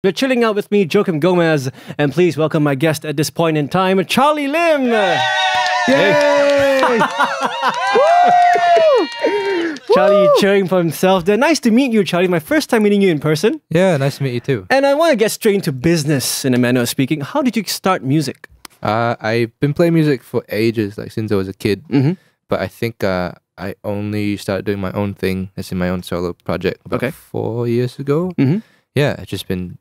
You're chilling out with me, Joachim Gomez, and please welcome my guest at this point in time, Charlie Lim. Yay! Charlie cheering for himself there. Nice to meet you, Charlie. My first time meeting you in person. Yeah, nice to meet you too. And I want to get straight into business in a manner of speaking. How did you start music? I've been playing music for ages, like since I was a kid. Mm-hmm. But I think I only started doing my own thing, as in my own solo project, about 4 years ago. Mm-hmm. Yeah, I've just been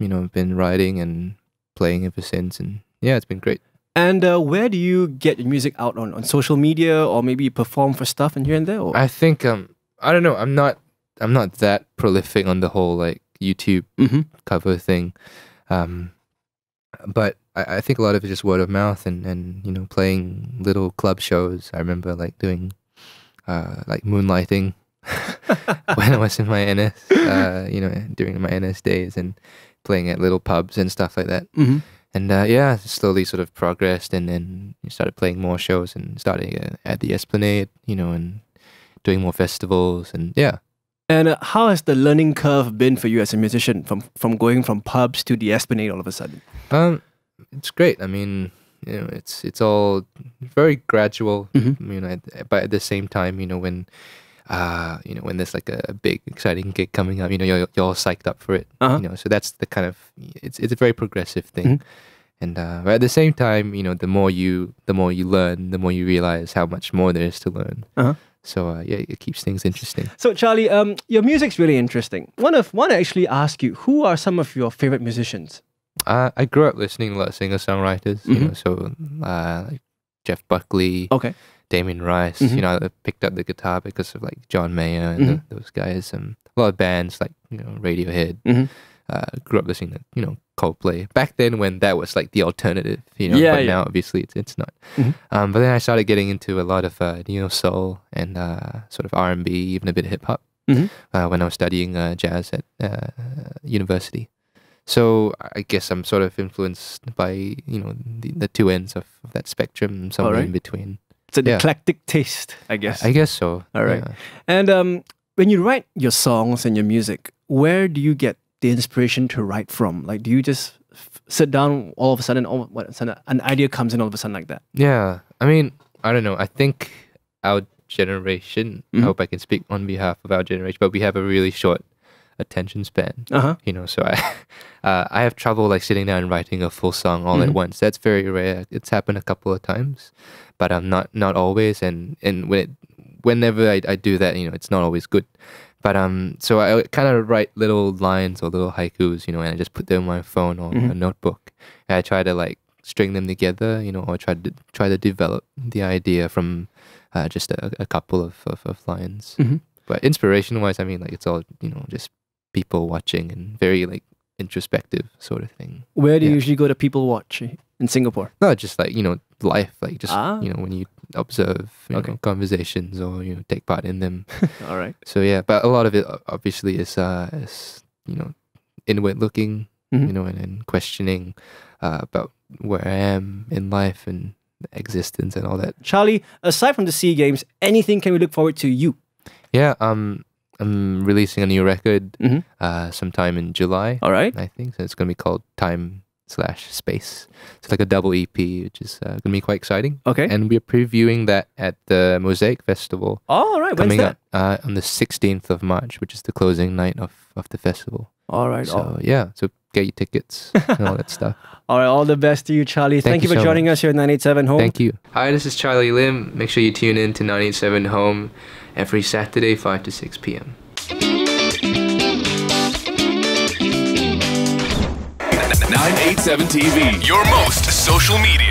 writing and playing ever since, and yeah, it's been great. And where do you get your music out on social media, or maybe you perform for stuff and here and there? Or? I think I don't know. I'm not that prolific on the whole like YouTube cover thing, but I think a lot of it's just word of mouth and playing little club shows. I remember like doing like moonlighting when I was in my NS, during my NS days, and playing at little pubs and stuff like that. Mm-hmm. And slowly sort of progressed, and then started playing more shows and starting at the Esplanade, and doing more festivals, and yeah. And how has the learning curve been for you as a musician, from going from pubs to the Esplanade all of a sudden? It's great. I mean, it's all very gradual. Mm-hmm. But at the same time, when there's like a big exciting gig coming up, you're all psyched up for it. So that's the kind of it's a very progressive thing. Mm-hmm. And but at the same time, the more you learn, the more you realize how much more there is to learn. So it keeps things interesting. So Charlie, your music's really interesting. Want to actually ask you, who are some of your favorite musicians? I grew up listening to a lot of singer-songwriters, so like Jeff Buckley, Damien Rice. I picked up the guitar because of like John Mayer and those guys. A lot of bands like Radiohead. Grew up listening to Coldplay back then when that was like the alternative. But now obviously it's not. But then I started getting into a lot of neo soul and sort of R&B, even a bit of hip hop when I was studying jazz at university. So I guess I'm sort of influenced by the two ends of that spectrum, somewhere in between. It's an eclectic taste, I guess. I guess so. All right. Yeah. And when you write your songs and your music, where do you get the inspiration to write from? Like, do you just sit down all of a sudden, an idea comes in all of a sudden like that? Yeah. I mean, I don't know. I think our generation, I hope I can speak on behalf of our generation, but we have a really short attention span. So I have trouble like sitting down and writing a full song all at once. That's very rare. It's happened a couple of times, but not always. And whenever I do that, it's not always good. But so I kind of write little lines or little haikus, and I just put them on my phone or a notebook. And I try to like string them together, or try to develop the idea from just a couple of lines. But inspiration-wise, I mean, like it's all just people watching and very like introspective sort of thing. Where do you usually go to people watch in Singapore? No, just like life, like just when you observe conversations or take part in them. All right. So yeah, but a lot of it obviously is inward looking, and questioning about where I am in life and existence and all that. Charlie, aside from the SEA Games, anything can we look forward to you? Yeah, I'm releasing a new record sometime in July. All right. I think so. It's gonna be called Time/Space. It's like a double EP, which is gonna be quite exciting. Okay. And we're previewing that at the Mosaic Festival. Oh, all right. When's that? Up on the 16th of March, which is the closing night of the festival. All right. So yeah, so get your tickets and all that stuff. All right, all the best to you, Charlie. Thank you for joining us here at 987 Home. Thank you. Hi, this is Charlie Lim. Make sure you tune in to 987 Home every Saturday, 5 to 6 p.m. 987 TV, your most social media.